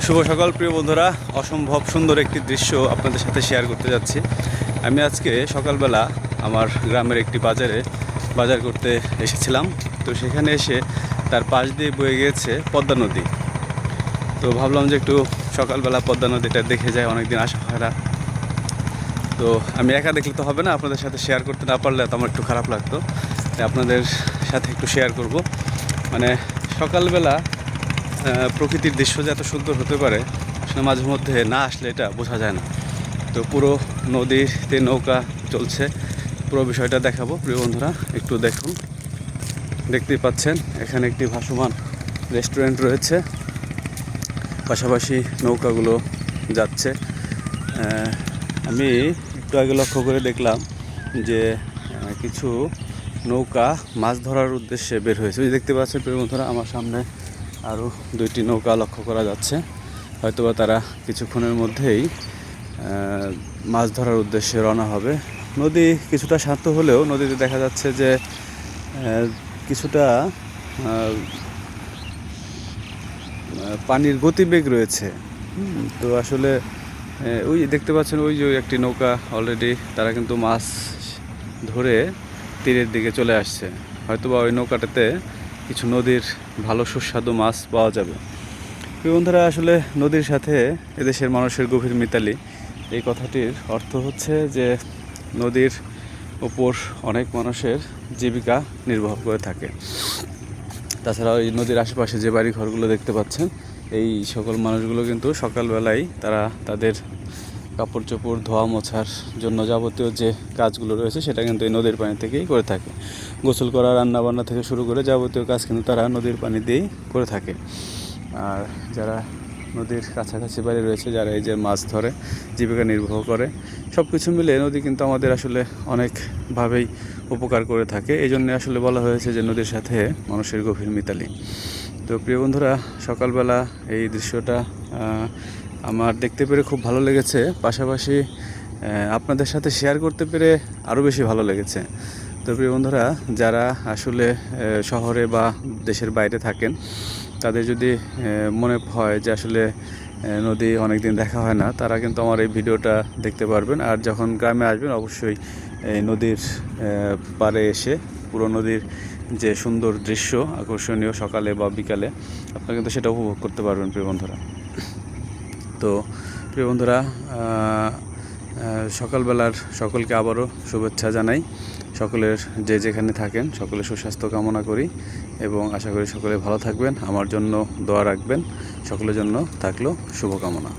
শুভ সকাল প্রিয় বন্ধুরা, অসম্ভব সুন্দর একটি দৃশ্য আপনাদের সাথে শেয়ার করতে যাচ্ছি। আমি আজকে সকালবেলা আমার গ্রামের একটি বাজার করতে এসেছিলাম। তো সেখানে এসে তার পাশ দিয়ে বয়ে গিয়েছে পদ্মা নদী। তো ভাবলাম যে একটু সকালবেলা পদ্মা নদীটা দেখে যায়, অনেকদিন আসা হয় না। তো আমি একা দেখলে তো হবে না, আপনাদের সাথে শেয়ার করতে না পারলে তো আমার একটু খারাপ লাগতো। আপনাদের সাথে একটু শেয়ার করব। মানে সকালবেলা প্রকৃতির দৃশ্য যে এত সুন্দর হতে পারে আসলে মাঝে মধ্যে না আসলে এটা বোঝা যায় না। তো পুরো নদীতে নৌকা চলছে, পুরো বিষয়টা দেখাবো প্রিয় বন্ধুরা। একটু দেখুন, দেখতেই পাচ্ছেন এখানে একটি ভাসমান রেস্টুরেন্ট রয়েছে, পাশাপাশি নৌকাগুলো যাচ্ছে। আমি একটু আগে লক্ষ্য করে দেখলাম যে কিছু নৌকা মাছ ধরার উদ্দেশ্যে বের হয়েছে। দেখতে পাচ্ছেন প্রিয় বন্ধুরা, আমার সামনে আরও দুইটি নৌকা লক্ষ্য করা যাচ্ছে। হয়তোবা তারা কিছুক্ষণের মধ্যেই মাছ ধরার উদ্দেশ্যে রওনা হবে। নদী কিছুটা শান্ত হলেও নদীতে দেখা যাচ্ছে যে কিছুটা পানির গতিবেগ রয়েছে। তো আসলে ওই দেখতে পাচ্ছেন, ওই যে একটি নৌকা অলরেডি তারা কিন্তু মাছ ধরে তীরের দিকে চলে আসছে। হয়তোবা ওই নৌকাটাতে কিছু নদীর ভালো সুস্বাদু মাছ পাওয়া যাবে। বন্ধুরা, আসলে নদীর সাথে এদেশের মানুষের গভীর মিতালি। এই কথাটির অর্থ হচ্ছে যে নদীর ওপর অনেক মানুষের জীবিকা নির্বাহ করে থাকে। তাছাড়া ওই নদীর আশেপাশে যে বাড়ি ঘরগুলো দেখতে পাচ্ছেন, এই সকল মানুষগুলো কিন্তু সকালবেলায় তারা তাদের কাপড় চোপড় ধোয়া মোছার জন্য যাবতীয় যে কাজগুলো রয়েছে সেটা কিন্তু এই নদীর পানি থেকেই করে থাকে। গোসল করা, রান্নাবান্না থেকে শুরু করে যাবতীয় কাজ কিন্তু তারা নদীর পানি দিয়েই করে থাকে। আর যারা নদীর কাছাকাছি বাড়ি রয়েছে, যারা এই যে মাছ ধরে জীবিকা নির্বাহ করে, সব কিছু মিলে নদী কিন্তু আমাদের আসলে অনেকভাবেই উপকার করে থাকে। এই জন্যে আসলে বলা হয়েছে যে নদীর সাথে মানুষের গভীর মিতালি। তো প্রিয় বন্ধুরা, সকালবেলা এই দৃশ্যটা আমার দেখতে পেরে খুব ভালো লেগেছে, পাশাপাশি আপনাদের সাথে শেয়ার করতে পেরে আরও বেশি ভালো লেগেছে। তো প্রিয় বন্ধুরা, যারা আসলে শহরে বা দেশের বাইরে থাকেন, তাদের যদি মনে হয় যে আসলে নদী অনেক দিন দেখা হয় না, তারা কিন্তু আমার এই ভিডিওটা দেখতে পারবেন। আর যখন গ্রামে আসবেন অবশ্যই এই নদীর পাড়ে এসে পুরো নদীর যে সুন্দর দৃশ্য, আকর্ষণীয় সকালে বা বিকালে, আপনারা কিন্তু সেটা উপভোগ করতে পারবেন প্রিয় বন্ধুরা। তো প্রিয় বন্ধুরা, সকালবেলার সকলকে আবারও শুভেচ্ছা জানাই। সকলের যে যেখানে থাকেন সকলের সুস্বাস্থ্য কামনা করি এবং আশা করি সকলে ভালো থাকবেন। আমার জন্য দোয়া রাখবেন। সকলের জন্য থাকলো শুভকামনা।